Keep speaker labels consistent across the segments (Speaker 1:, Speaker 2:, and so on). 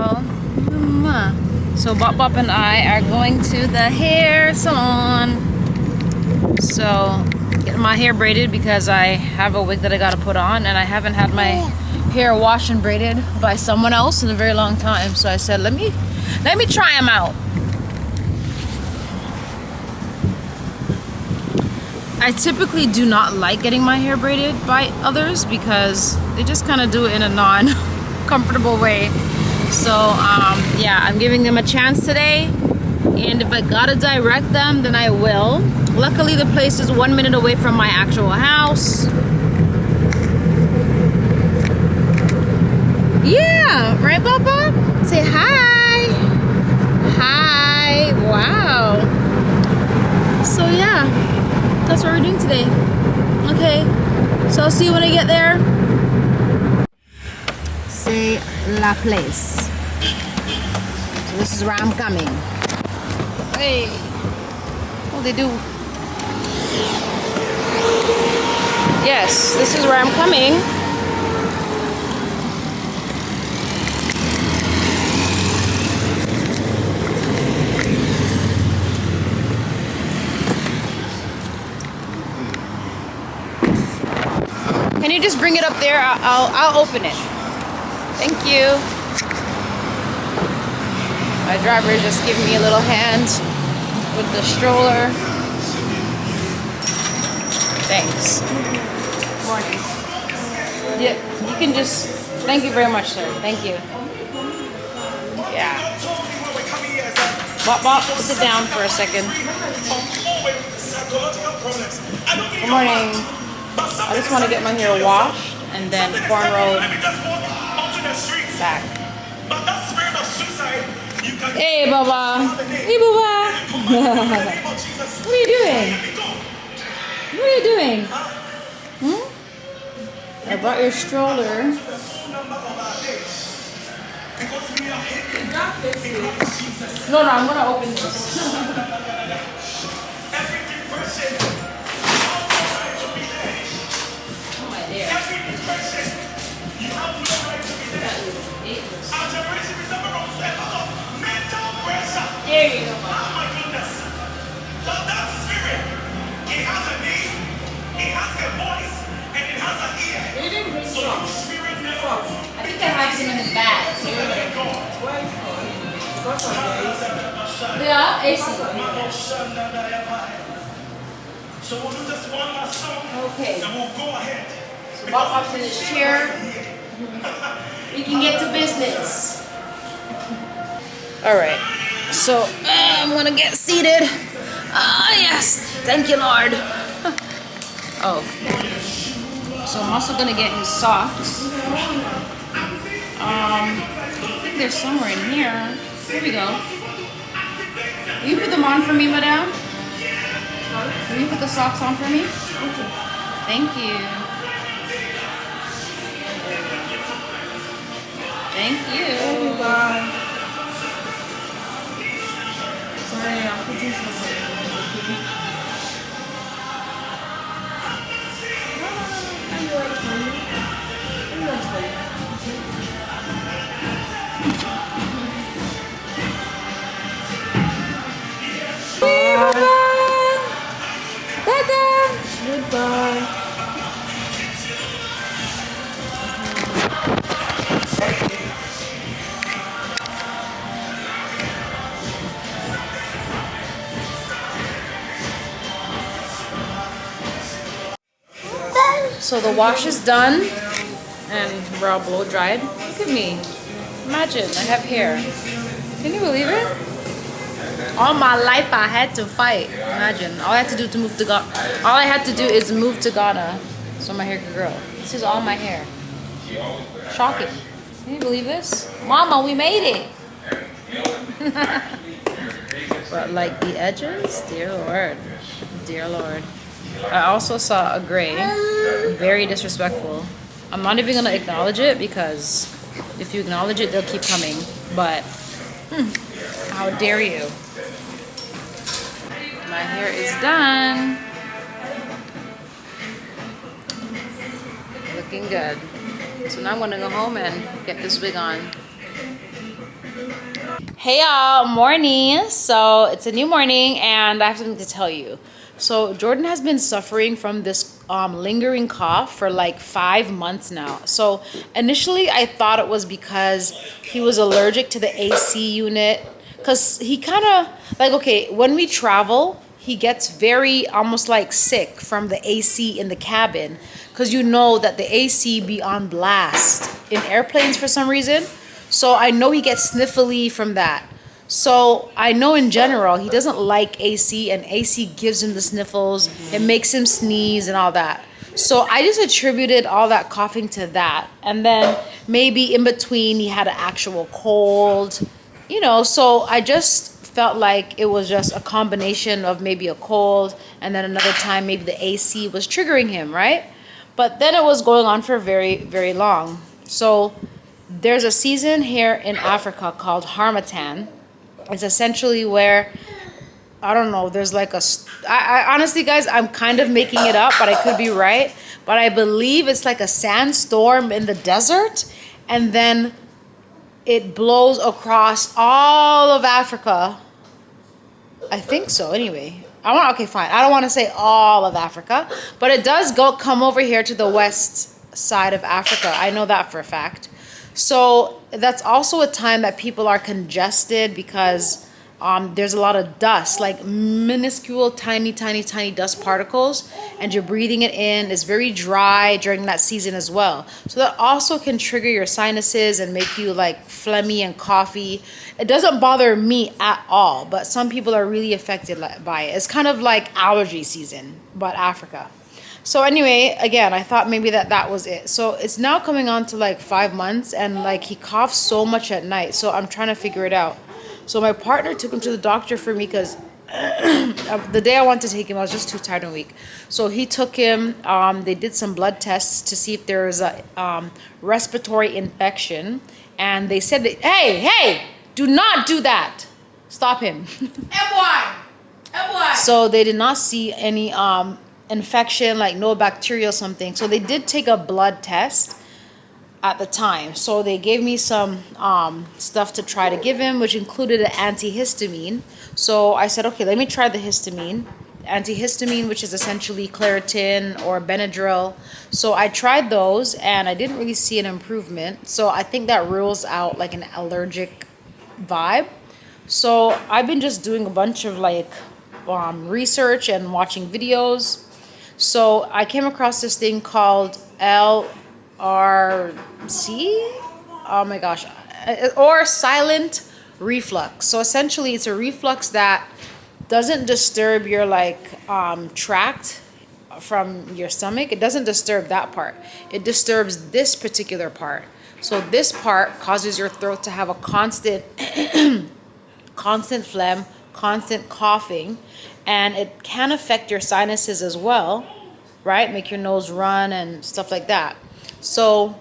Speaker 1: Well, so Bop and I are going to the hair salon. So, getting my hair braided because I have a wig that I gotta put on, and I haven't had my hair washed and braided by someone else in a very long time. So I said, let me try them out. I typically do not like getting my hair braided by others because they just kind of do it in a non-comfortable way. So yeah, I'm giving them a chance today, and if I gotta direct them, then I will. Luckily, the place is 1 minute away from my actual house. Yeah, right, Papa? Say hi. Hi. Wow. So yeah, that's what we're doing today. Okay, so I'll see you when I get there. C'est la place. So this is where I'm coming. Hey, what they do? Yes, this is where I'm coming. Can you just bring it up there? I'll open it. Thank you. My driver is just giving me a little hand with the stroller. Thanks. Morning. Yeah, you can just. Thank you very much, sir. Thank you. Yeah. Bop, sit down for a second. Good morning. I just want to get my hair washed and then cornrow back. Hey, Baba. Hey, Baba. What are you doing? What are you doing? I brought your stroller. No, I'm going to open this. There you go. Oh my goodness. That spirit, it has a name, it has a voice, and it has an ear. They didn't bring so spirit never. I think I have some in the bag. Yeah, AC. So we'll do this one last song. Okay. And we'll go ahead. So Bob up to this chair. We can get to business. All right. So I'm gonna get seated. Yes, thank you, Lord. Oh, so I'm also gonna get his socks. I think there's somewhere in here. Here we go. Will you put them on for me, madame? Will you put the socks on for me? Okay. Thank you. Thank you. Bye. Goodbye. So the wash is done and we're all blow dried. Look at me. Imagine, I have hair. Can you believe it? All my life I had to fight. Imagine. All I had to do to move to Ghana. All I had to do is move to Ghana so my hair could grow. This is all my hair. Shocking. Can you believe this? Mama, we made it. But like the edges, dear Lord. Dear Lord. I also saw a gray, very disrespectful. I'm not even gonna acknowledge it because if you acknowledge it, they'll keep coming. But how dare you? My hair is done. Looking good. So now I'm gonna go home and get this wig on. Hey y'all, morning. So it's a new morning and I have something to tell you. So Jordan has been suffering from this lingering cough for like 5 months now. So initially I thought it was because he was allergic to the AC unit. Because he kind of, like, okay, when we travel, he gets very almost like sick from the AC in the cabin. Because you know that the AC be on blast in airplanes for some reason. So I know he gets sniffly from that. So I know in general he doesn't like AC, and AC gives him the sniffles. It makes him sneeze and all that. So I just attributed all that coughing to that. And then maybe in between he had an actual cold, you know. So I just felt like it was just a combination of maybe a cold, and then another time maybe the AC was triggering him, right? But then it was going on for very, very long. So there's a season here in Africa called Harmattan. It's essentially where, I don't know, there's like I honestly, guys, I'm kind of making it up, but I could be right. But I believe it's like a sandstorm in the desert, and then it blows across all of Africa. I think so, anyway. Okay, fine. I don't want to say all of Africa, but it does come over here to the west side of Africa. I know that for a fact. So that's also a time that people are congested because there's a lot of dust, like minuscule, tiny, tiny, tiny dust particles, and you're breathing it in. It's very dry during that season as well. So that also can trigger your sinuses and make you like phlegmy and coughy. It doesn't bother me at all, but some people are really affected by it. It's kind of like allergy season, but Africa. So anyway, again, I thought maybe that was it. So it's now coming on to like 5 months, and like he coughs so much at night. So I'm trying to figure it out. So my partner took him to the doctor for me because the day I wanted to take him, I was just too tired and weak. So he took him. They did some blood tests to see if there was a respiratory infection, and they said that, hey, do not do that. Stop him. So they did not see any infection, like no bacteria or something. So they did take a blood test at the time. So they gave me some stuff to try to give him, which included an antihistamine. So I said, okay, let me try the histamine. Antihistamine, which is essentially Claritin or Benadryl. So I tried those and I didn't really see an improvement. So I think that rules out like an allergic vibe. So I've been just doing a bunch of like research and watching videos. So I came across this thing called LRC, oh my gosh, or silent reflux. So essentially it's a reflux that doesn't disturb your like tract from your stomach. It doesn't disturb that part. It disturbs this particular part. So this part causes your throat to have a constant phlegm, constant coughing, and it can affect your sinuses as well, right? Make your nose run and stuff like that. So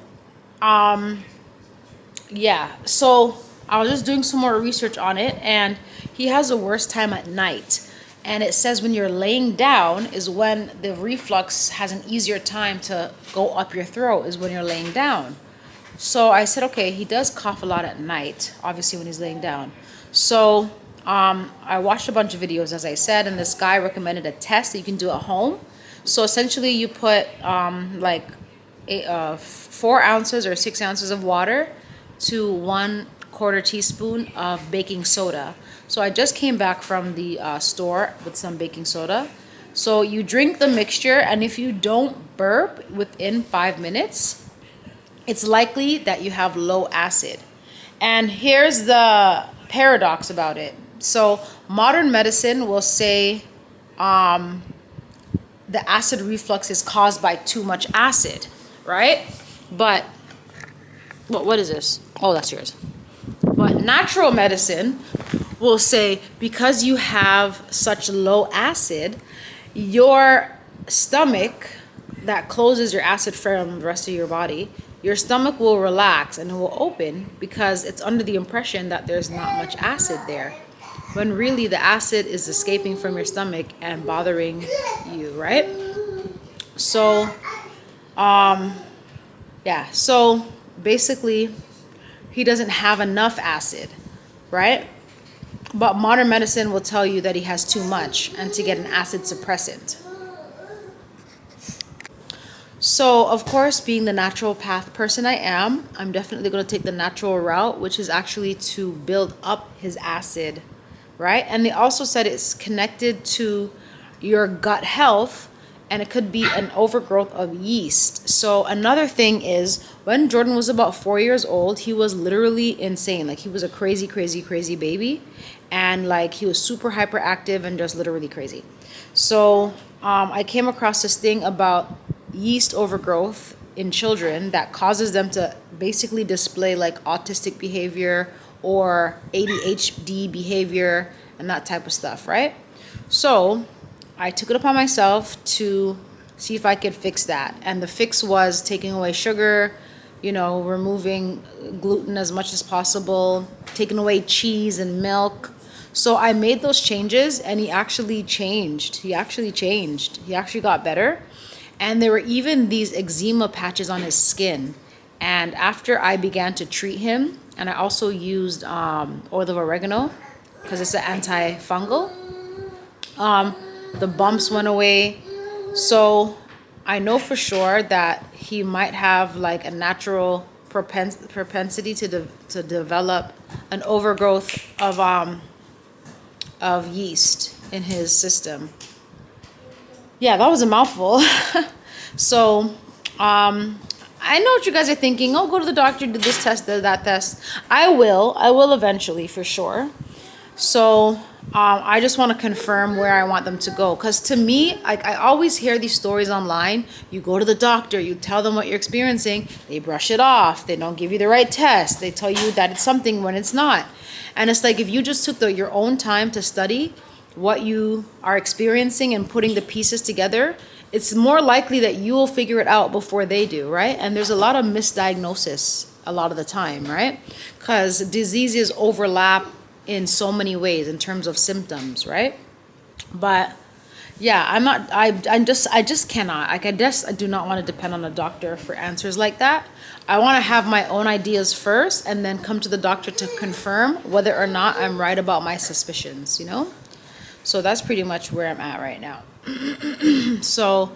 Speaker 1: yeah, so I was just doing some more research on it, and he has the worst time at night. And it says when you're laying down is when the reflux has an easier time to go up your throat, is when you're laying down. So I said, okay, he does cough a lot at night, obviously when he's laying down. So I watched a bunch of videos, as I said, and this guy recommended a test that you can do at home. So essentially you put like 4 ounces or 6 ounces of water to 1/4 teaspoon of baking soda. So I just came back from the store with some baking soda. So you drink the mixture, and if you don't burp within 5 minutes, it's likely that you have low acid. And here's the paradox about it. So modern medicine will say the acid reflux is caused by too much acid, right? But what is this? Oh, that's yours. But natural medicine will say because you have such low acid, your stomach that closes your acid from the rest of your body, your stomach will relax and it will open because it's under the impression that there's not much acid there, when really the acid is escaping from your stomach and bothering you, right? So yeah, so basically he doesn't have enough acid, right? But modern medicine will tell you that he has too much and to get an acid suppressant. So, of course, being the naturopath person I am, I'm definitely going to take the natural route, which is actually to build up his acid, right? And they also said it's connected to your gut health, and it could be an overgrowth of yeast. So another thing is, when Jordan was about 4 years old, he was literally insane. Like, he was a crazy, crazy, crazy baby. And like, he was super hyperactive and just literally crazy. So I came across this thing about yeast overgrowth in children that causes them to basically display like autistic behavior or ADHD behavior and that type of stuff, right? So I took it upon myself to see if I could fix that. And the fix was taking away sugar, you know, removing gluten as much as possible, taking away cheese and milk. So I made those changes, and he actually changed. He actually got better. And there were even these eczema patches on his skin. And after I began to treat him, and I also used oil of oregano because it's an antifungal, the bumps went away. So I know for sure that he might have like a natural propensity to develop an overgrowth of yeast in his system. Yeah, that was a mouthful. So I know what you guys are thinking. Oh, go to the doctor, do this test, do that test. I will eventually, for sure. So I just want to confirm where I want them to go. Because to me, I always hear these stories online. You go to the doctor, you tell them what you're experiencing, they brush it off, they don't give you the right test, they tell you that it's something when it's not. And it's like, if you just took your own time to study what you are experiencing and putting the pieces together, it's more likely that you will figure it out before they do, right? And there's a lot of misdiagnosis a lot of the time, right? Because diseases overlap in so many ways in terms of symptoms, right? But yeah, I just cannot. Like, I do not want to depend on a doctor for answers like that. I want to have my own ideas first and then come to the doctor to confirm whether or not I'm right about my suspicions, you know? So that's pretty much where I'm at right now. So,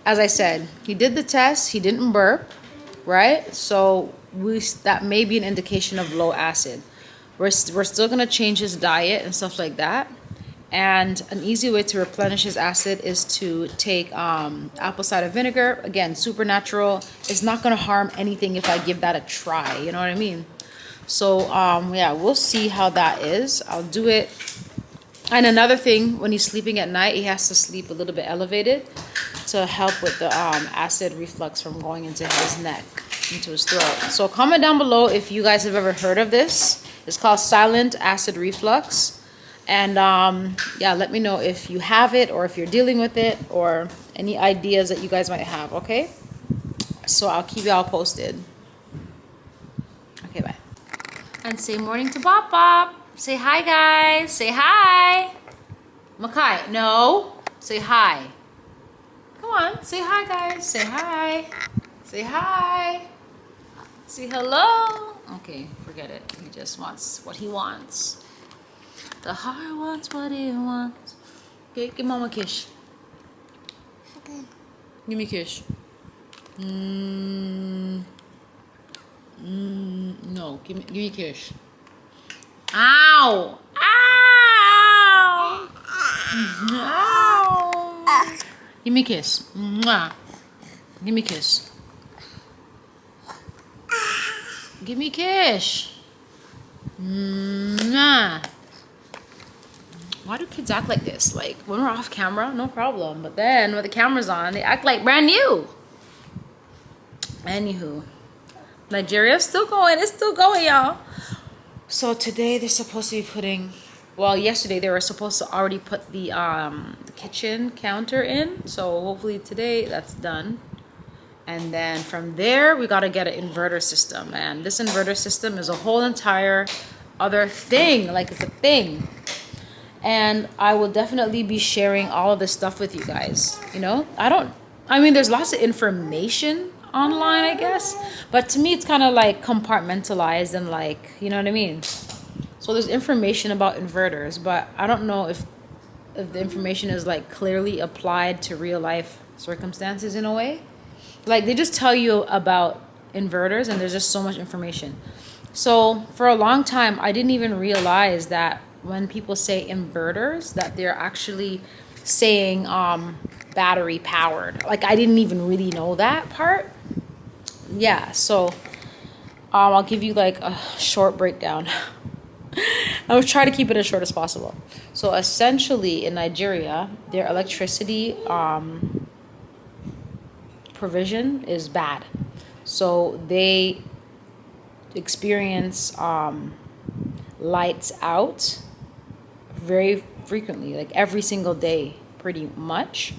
Speaker 1: as I said, he did the test, he didn't burp, right? So that may be an indication of low acid. We're still going to change his diet and stuff like that. And an easy way to replenish his acid is to take apple cider vinegar. Again, super natural. It's not going to harm anything if I give that a try. You know what I mean? So, yeah, we'll see how that is. I'll do it. And another thing, when he's sleeping at night, he has to sleep a little bit elevated to help with the acid reflux from going into his neck, into his throat. So comment down below if you guys have ever heard of this. It's called silent acid reflux. And yeah, let me know if you have it or if you're dealing with it or any ideas that you guys might have, okay? So I'll keep y'all posted. Okay, bye. And say morning to Bop Bop. Say hi, guys. Say hi. Makai, no. Say hi. Come on, say hi, guys. Say hi. Say hi. Say hello. Okay, forget it. He just wants what he wants. The heart wants what it wants. Okay, give mama a kiss. Okay. Give me a kiss. No, give me a kiss. Ow! Ow! Ow! Give me a kiss. Mwah. Give me a kiss. Give me a kiss. Mwah. Why do kids act like this? Like, when we're off camera, no problem. But then, when the camera's on, they act like brand new. Anywho. Nigeria's still going. It's still going, y'all. So today they're supposed to be putting, well, yesterday they were supposed to already put the kitchen counter in. So hopefully today that's done. And then from there, we got to get an inverter system. And this inverter system is a whole entire other thing. Like, it's a thing. And I will definitely be sharing all of this stuff with you guys. You know, I mean, there's lots of information online, I guess. But to me, it's kind of like compartmentalized and like, you know what I mean? So there's information about inverters, but I don't know if the information is like clearly applied to real life circumstances in a way. Like they just tell you about inverters and there's just so much information. So for a long time, I didn't even realize that when people say inverters, that they're actually saying battery powered. Like I didn't even really know that part. Yeah, so I'll give you like a short breakdown. I will try to keep it as short as possible. So essentially in Nigeria, their electricity provision is bad. So they experience lights out very frequently, like every single day, pretty much.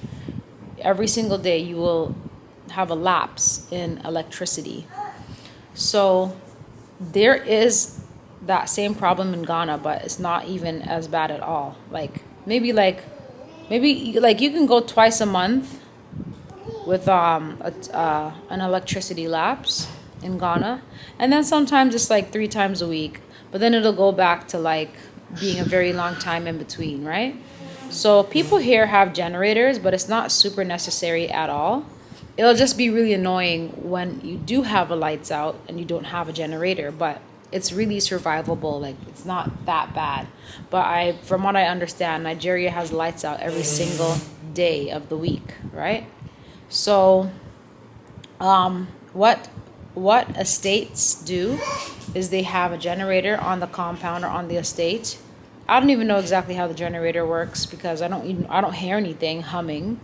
Speaker 1: Every single day you will have a lapse in electricity. So there is that same problem in Ghana, but it's not even as bad at all. Maybe you can go twice a month with an electricity lapse in Ghana, and then sometimes it's like 3 times a week, but then it'll go back to like being a very long time in between, right? So people here have generators, but it's not super necessary at all. It'll just be really annoying when you do have a lights out and you don't have a generator, but it's really survivable. Like it's not that bad. But from what I understand, Nigeria has lights out every single day of the week, right? So what estates do is they have a generator on the compound or on the estate. I don't even know exactly how the generator works because I don't hear anything humming.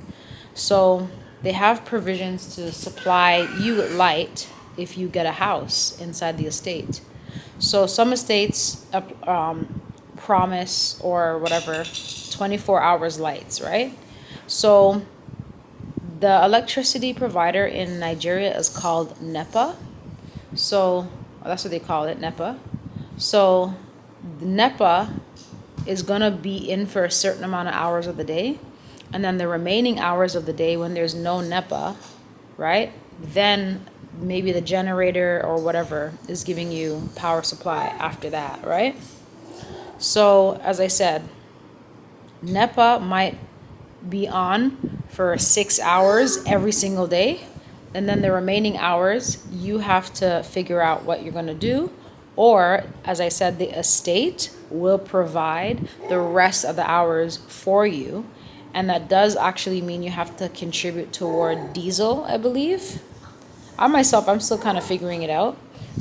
Speaker 1: So they have provisions to supply you with light if you get a house inside the estate. So some estates promise or whatever 24 hours lights, right? So the electricity provider in Nigeria is called NEPA. So that's what they call it, NEPA. So the NEPA is going to be in for a certain amount of hours of the day. And then the remaining hours of the day when there's no NEPA, right? Then maybe the generator or whatever is giving you power supply after that, right? So as I said, NEPA might be on for 6 hours every single day. And then the remaining hours, you have to figure out what you're going to do. Or, as I said, the estate will provide the rest of the hours for you. And that does actually mean you have to contribute toward diesel, I believe. I'm still kind of figuring it out.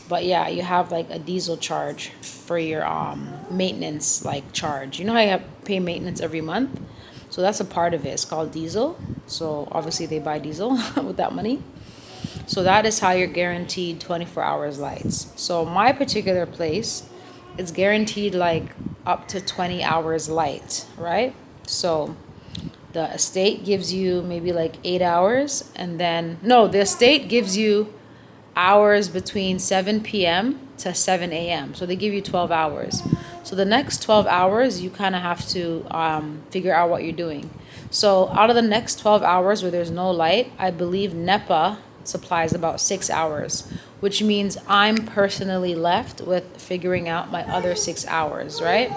Speaker 1: But yeah, you have like a diesel charge for your maintenance like charge. You know how you have to pay maintenance every month? So that's a part of it. It's called diesel. So obviously they buy diesel with that money. So that is how you're guaranteed 24 hours lights. So my particular place is guaranteed like up to 20 hours light, right? So the estate gives you maybe like 8 hours, and then the estate gives you hours between 7 p.m. to 7 a.m. So they give you 12 hours. So the next 12 hours, you kind of have to figure out what you're doing. So out of the next 12 hours where there's no light, I believe NEPA supplies about 6 hours, which means I'm personally left with figuring out my other 6 hours, right?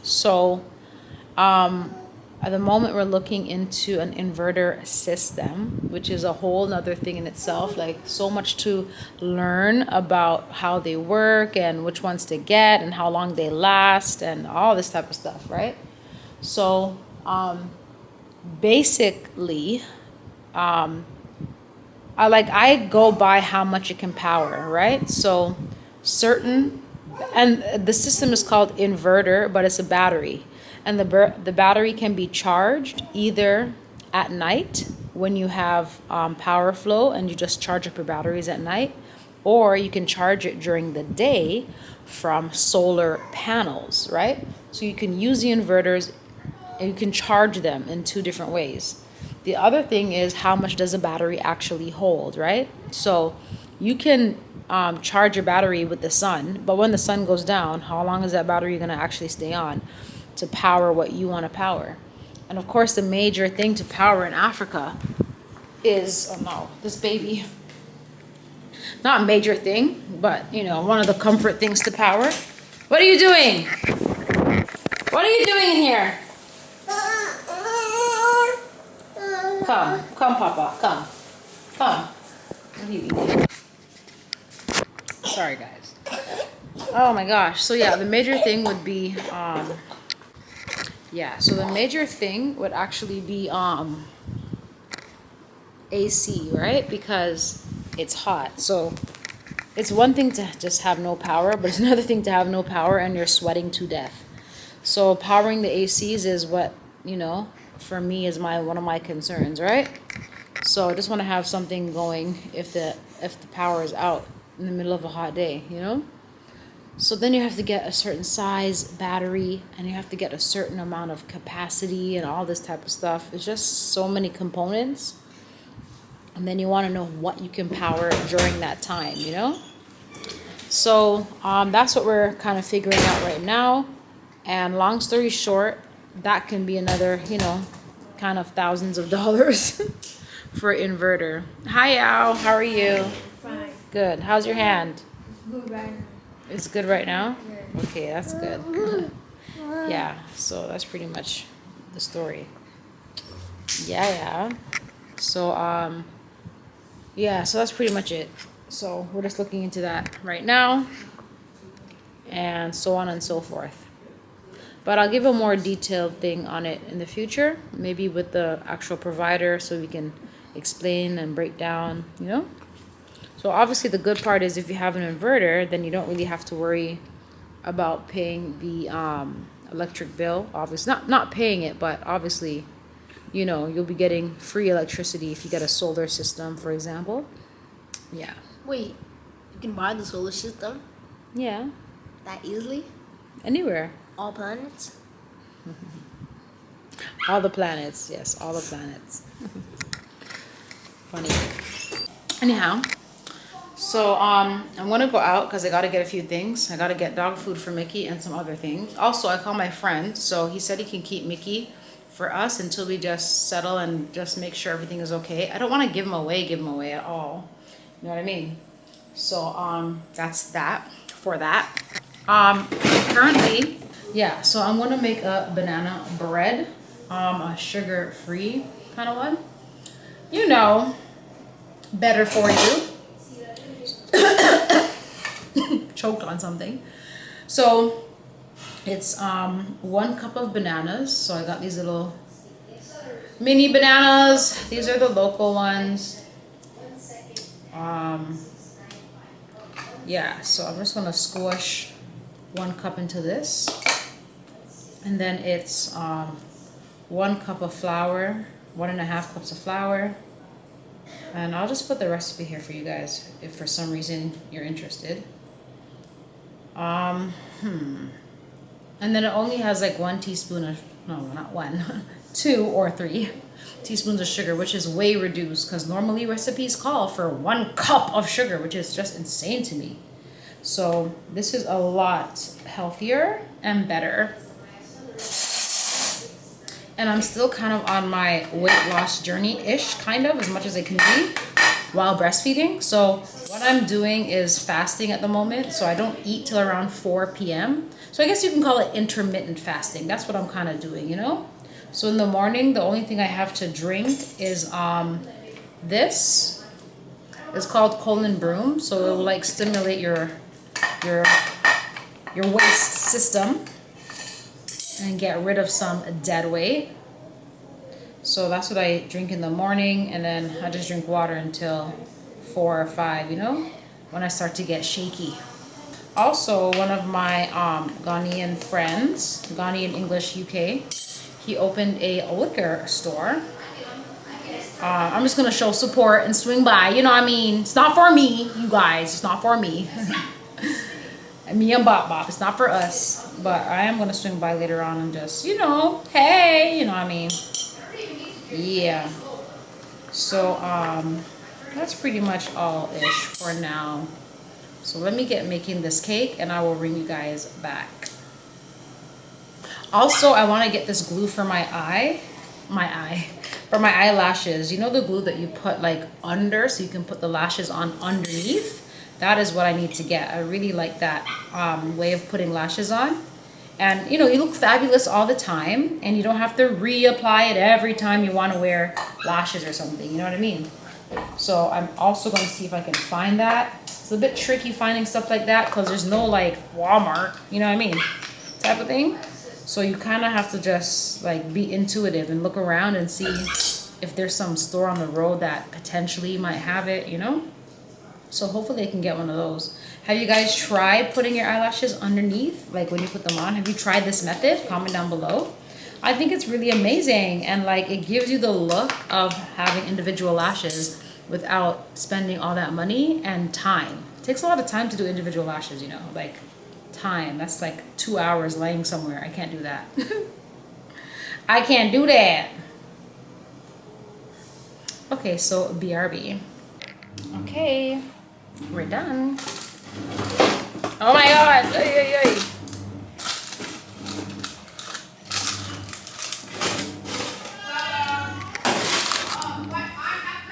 Speaker 1: So at the moment we're looking into an inverter system, which is a whole nother thing in itself, like so much to learn about how they work and which ones to get and how long they last and all this type of stuff, right? So basically I go by how much it can power, right? So and the system is called inverter, but it's a battery. And the battery can be charged either at night when you have power flow and you just charge up your batteries at night, or you can charge it during the day from solar panels, right? So you can use the inverters and you can charge them in 2 different ways. The other thing is how much does a battery actually hold, right? So you can charge your battery with the sun, but when the sun goes down, how long is that battery going to actually stay on to power what you want to power? And of course, the major thing to power in Africa is, this baby. Not a major thing, but you know, one of the comfort things to power. What are you doing? What are you doing in here? Come, Papa, come. What are you eating? Sorry, guys. Oh my gosh. So yeah, the major thing would be, so the major thing would actually be AC, right? Because it's hot. So it's one thing to just have no power, but it's another thing to have no power and you're sweating to death. So powering the ACs is what, you know, for me is one of my concerns, right? So I just want to have something going if the power is out in the middle of a hot day, you know? So then you have to get a certain size battery and you have to get a certain amount of capacity and all this type of stuff. It's just so many components. And then you want to know what you can power during that time, you know? So that's what we're kind of figuring out right now. And long story short, that can be another, you know, kind of thousands of dollars for inverter. Hi, Al. How are you?
Speaker 2: Fine.
Speaker 1: Good. How's your hand?
Speaker 2: Good right now.
Speaker 1: It's good right now?
Speaker 2: Yeah.
Speaker 1: Okay, that's good. Yeah, so that's pretty much the story. Yeah. So, so that's pretty much it. So we're just looking into that right now. And so on and so forth. But I'll give a more detailed thing on it in the future. Maybe with the actual provider so we can explain and break down, you know? So obviously the good part is if you have an inverter, then you don't really have to worry about paying the electric bill. Obviously, not paying it, but obviously, you know, you'll be getting free electricity if you get a solar system, for example. Yeah.
Speaker 2: Wait, you can buy the solar system
Speaker 1: Yeah.
Speaker 2: that easily?
Speaker 1: Anywhere.
Speaker 2: All planets?
Speaker 1: All the planets. Yes, all the planets. Funny. Anyhow. So I'm gonna go out because I gotta get a few things. I gotta get dog food for Mickey and some other things. Also, I called my friend, so he said he can keep Mickey for us until we just settle and just make sure everything is okay. I don't want to give him away at all. You know what I mean? So that's that for that. Currently, so I'm gonna make a banana bread, a sugar-free kind of one. You know, better for you. Choked on something. So it's 1 cup of bananas. So I got these little mini bananas. These are the local ones. So I'm just gonna squish 1 cup into this, and then it's 1 cup of flour, 1.5 cups of flour. And I'll just put the recipe here for you guys if for some reason you're interested. And then it only has like 1 teaspoon of, no, not 1, 2 or 3 teaspoons of sugar, which is way reduced because normally recipes call for 1 cup of sugar, which is just insane to me. So this is a lot healthier and better. And I'm still kind of on my weight loss journey-ish, kind of, as much as I can be while breastfeeding. So what I'm doing is fasting at the moment. So I don't eat till around 4 p.m. So I guess you can call it intermittent fasting. That's what I'm kind of doing, you know? So in the morning, the only thing I have to drink is this. It's called colon broom. So it will like stimulate your waist system and get rid of some dead weight. So that's what I drink in the morning, and then I just drink water until 4 or 5, you know, when I start to get shaky. Also, one of my Ghanaian friends, Ghanaian English UK, he opened a liquor store. I'm just gonna show support and swing by, you know what I mean? It's not for me, you guys, it's not for me. And me and Bop, it's not for us. But I am gonna swing by later on and just, you know, hey, you know what I mean? Yeah. So that's pretty much all-ish for now. So let me get making this cake and I will bring you guys back. Also, I want to get this glue for my eyelashes. You know the glue that you put like under so you can put the lashes on underneath? That is what I need to get. I really like that way of putting lashes on. And you know, you look fabulous all the time, and you don't have to reapply it every time you want to wear lashes or something. You know what I mean? So I'm also going to see if I can find that. It's a bit tricky finding stuff like that because there's no like Walmart, you know what I mean, type of thing. So you kind of have to just like be intuitive and look around and see if there's some store on the road that potentially might have it, you know. So hopefully I can get one of those. Have you guys tried putting your eyelashes underneath, like when you put them on? Have you tried this method? Comment down below. I think it's really amazing, and like it gives you the look of having individual lashes without spending all that money and time. It takes a lot of time to do individual lashes, you know, like time. That's like 2 hours laying somewhere. I can't do that. I can't do that. Okay, so BRB. Okay, we're done. Oh my god! Ay, ay, ay.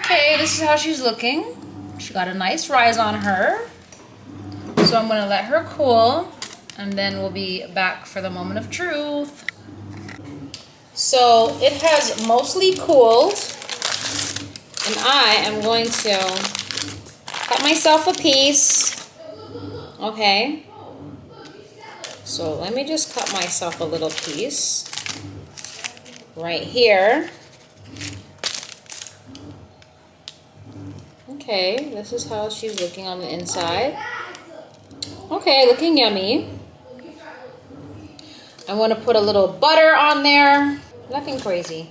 Speaker 1: Okay, this is how she's looking. She got a nice rise on her. So I'm gonna let her cool, and then we'll be back for the moment of truth. So it has mostly cooled, and I am going to cut myself a piece. Okay, so let me just cut myself a little piece right here. Okay, this is how she's looking on the inside. Okay, looking yummy. I want to put a little butter on there. Nothing crazy.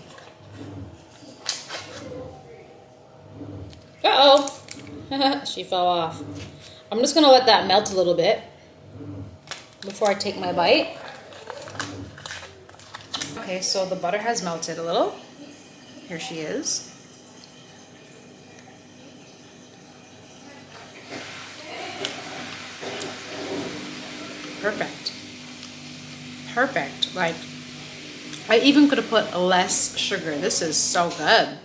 Speaker 1: Uh-oh. She fell off. I'm just going to let that melt a little bit before I take my bite. Okay, so the butter has melted a little. Here she is. Perfect. Perfect. Like, I even could have put less sugar. This is so good.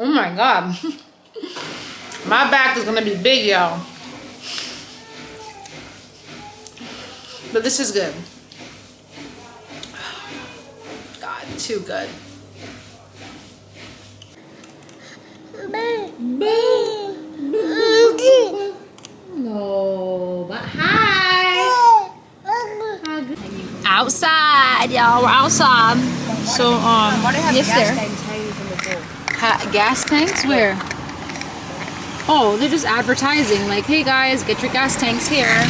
Speaker 1: Oh my god. My back is gonna be big, y'all. But this is good. God, too good. No, but hi. Outside, y'all. We're outside. So, yes, there. Gas tanks? Where? Oh, they're just advertising. Like, hey guys, get your gas tanks here.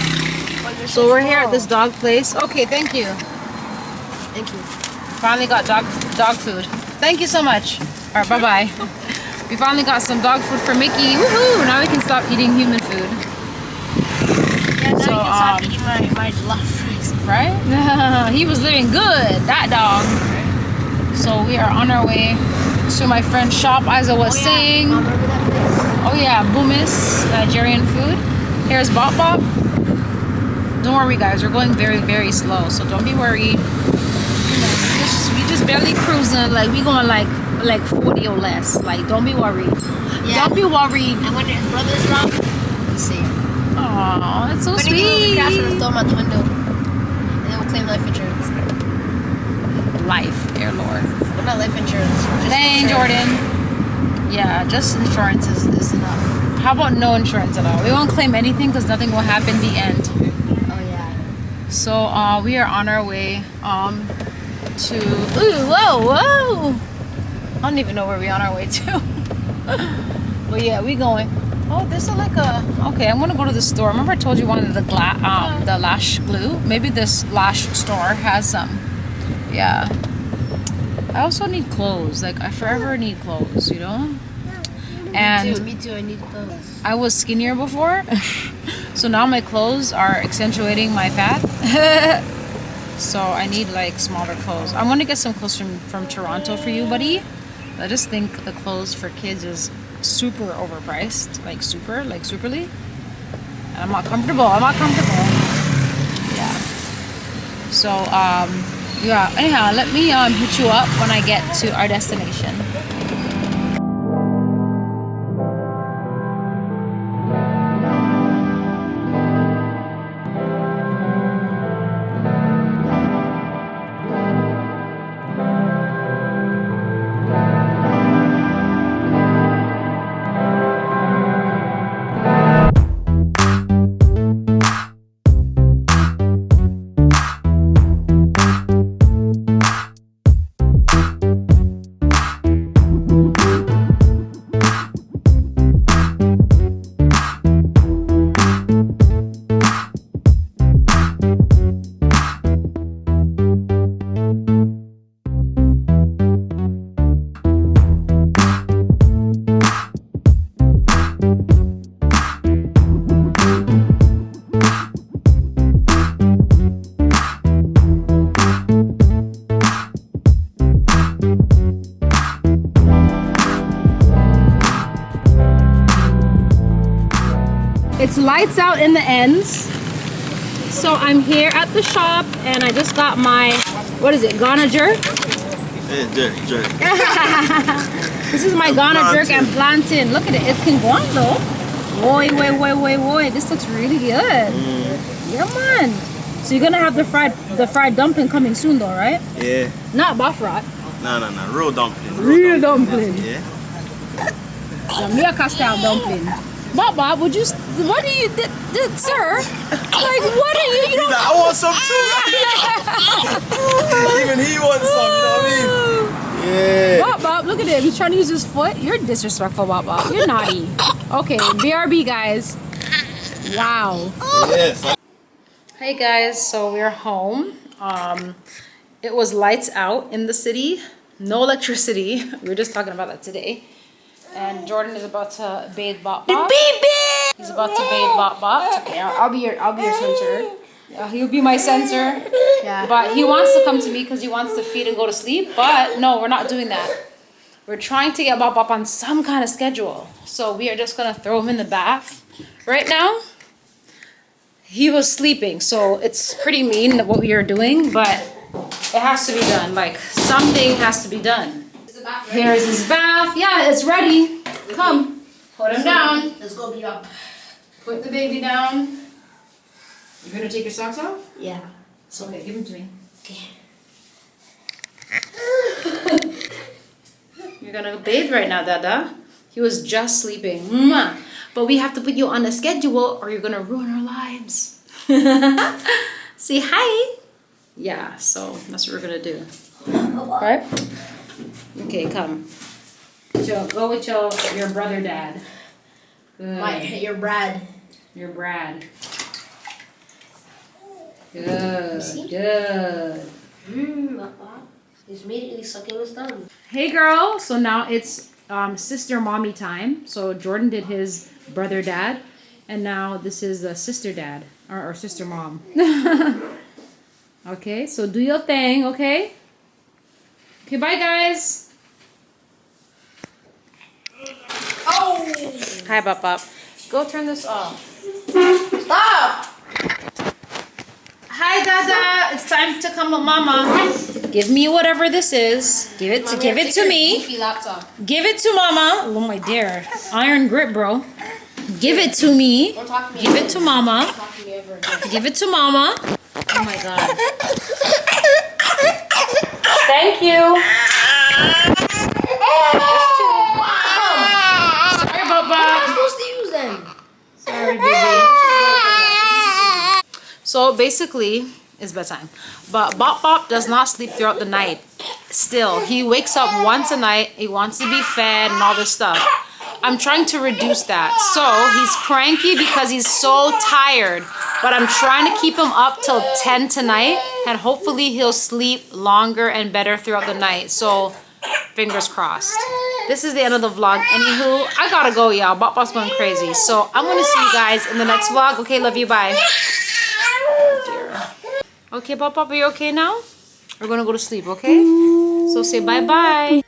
Speaker 1: So we're here at this dog place. Okay, thank you. Thank you. Finally got dog food. Thank you so much. All right, bye-bye. We finally got some dog food for Mickey. Woohoo! Now we can stop eating human food.
Speaker 2: Yeah, now you can stop eating my jollof rice.
Speaker 1: Right? He was living good, that dog. So we are on our way to my friend's shop, as I was saying.
Speaker 2: Remember that place?
Speaker 1: Oh yeah, Boomis, Nigerian food. Here's Bop Bop. Don't worry guys, we're going very, very slow, so don't be worried. We just barely cruising, like we going like 40 or less. Like, don't be worried.
Speaker 2: Yeah.
Speaker 1: Don't be worried.
Speaker 2: And when his brother's around, you see him.
Speaker 1: Aw, that's so
Speaker 2: When
Speaker 1: sweet.
Speaker 2: he goes to crash, we'll throw him out the window. And then we'll claim life insurance.
Speaker 1: Life, dear Lord.
Speaker 2: What about life insurance? Just
Speaker 1: Dang,
Speaker 2: insurance.
Speaker 1: Jordan. Yeah, just insurance is enough. How about no insurance at all? We won't claim anything because nothing will happen in the end.
Speaker 2: Oh, yeah.
Speaker 1: So we are on our way to... Ooh, whoa! I don't even know where we're on our way to. But yeah, we going. Oh, this is like a... Okay, I'm going to go to the store. Remember I told you I wanted the lash glue? Maybe this lash store has some. Yeah. I also need clothes. Like, I forever need clothes, you know? And
Speaker 2: Me too. I need clothes.
Speaker 1: I was skinnier before. So now my clothes are accentuating my fat. So I need like smaller clothes. I want to get some clothes from Toronto for you, buddy. I just think the clothes for kids is super overpriced. Like superly. And I'm not comfortable. Yeah. So, yeah. Anyhow, let me hit you up when I get to our destination. lights out in the ends. So I'm here at the shop and I just got my, what is it, Ghana jerk?
Speaker 3: Yeah, jerk.
Speaker 1: This is my Ghana jerk and plantain. Look at it, it can go on though. Boy, this looks really good. Yeah, man. So you're gonna have the fried dumpling coming soon though, right?
Speaker 3: Yeah.
Speaker 1: Not bafrat.
Speaker 3: No. Real dumpling.
Speaker 1: Real dumpling.
Speaker 3: Yeah.
Speaker 1: Jamaica style dumpling. Bob, what do you, sir? Like, what are you don't...
Speaker 3: I want some too. Even he wants some, you know what I mean? Yeah.
Speaker 1: Bob, look at him. He's trying to use his foot. You're disrespectful, Bob. You're naughty. Okay, BRB, guys. Wow.
Speaker 3: Yes.
Speaker 1: Hey, guys. So we're home. It was lights out in the city. No electricity. We were just talking about that today. And Jordan is about to bathe Bop. The baby! He's about to bathe Bop. Okay, I'll be your sensor. He'll be my sensor. Yeah. But he wants to come to me because he wants to feed and go to sleep. But no, we're not doing that. We're trying to get Bop on some kind of schedule. So we are just gonna throw him in the bath. Right now, he was sleeping. So it's pretty mean what we are doing, but it has to be done. Like, something has to be done. Here's his bath. Yeah, it's ready. Come. Put him down.
Speaker 2: Let's go beat up.
Speaker 1: Put the baby down. You gonna take your socks off?
Speaker 2: Yeah.
Speaker 1: So, okay, give him to me.
Speaker 2: Okay.
Speaker 1: You're gonna bathe right now, Dada. He was just sleeping. Mwah. But we have to put you on a schedule or you're gonna ruin our lives. Say hi. Yeah, so that's what we're gonna do. Right? Okay, come. Go with your brother, Dad. Good.
Speaker 2: You're Brad.
Speaker 1: You're Brad. Good.
Speaker 2: He's immediately sucking his thumb.
Speaker 1: Hey, girl. So now it's sister mommy time. So Jordan did his brother dad, and now this is the sister dad or sister mom. Okay, so do your thing, okay? Okay, bye, guys.
Speaker 2: Oh!
Speaker 1: Hi, Bop. Go turn this off.
Speaker 2: Stop!
Speaker 1: Hi, Dada. It's time to come with Mama. Give me whatever this is. Give it to me. Give it to Mama. Oh my dear. Iron grip, bro. Give it to me. Give it to Mama. Give it to Mama. Oh my God. Thank you. Sorry, Baba.
Speaker 2: I'm supposed to use them.
Speaker 1: Sorry, baby. So basically, it's bedtime. But Bop does not sleep throughout the night. Still, he wakes up once a night. He wants to be fed and all this stuff. I'm trying to reduce that. So he's cranky because he's so tired. But I'm trying to keep him up till 10 tonight. And hopefully he'll sleep longer and better throughout the night. So fingers crossed. This is the end of the vlog. Anywho, I gotta go, y'all. Bop's going crazy. So I'm gonna see you guys in the next vlog. Okay, love you. Bye. Oh, dear. Okay, Bop, are you okay now? We're gonna go to sleep, okay? So say bye-bye.